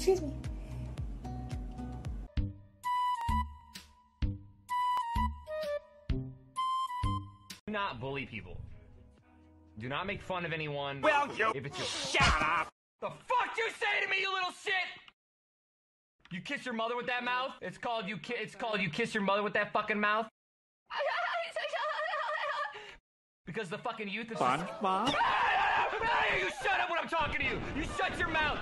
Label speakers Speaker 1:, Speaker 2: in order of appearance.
Speaker 1: Excuse me.
Speaker 2: Do not bully people. Do not make fun of anyone.
Speaker 3: Well, you
Speaker 2: if it's your
Speaker 3: shut up.
Speaker 2: The fuck you say to me, you little shit? You kiss your mother with that mouth? It's called you kiss your mother with that fucking mouth? Because the fucking youth is
Speaker 3: SpongeBob?
Speaker 2: You shut up when I'm talking to you! You shut your mouth!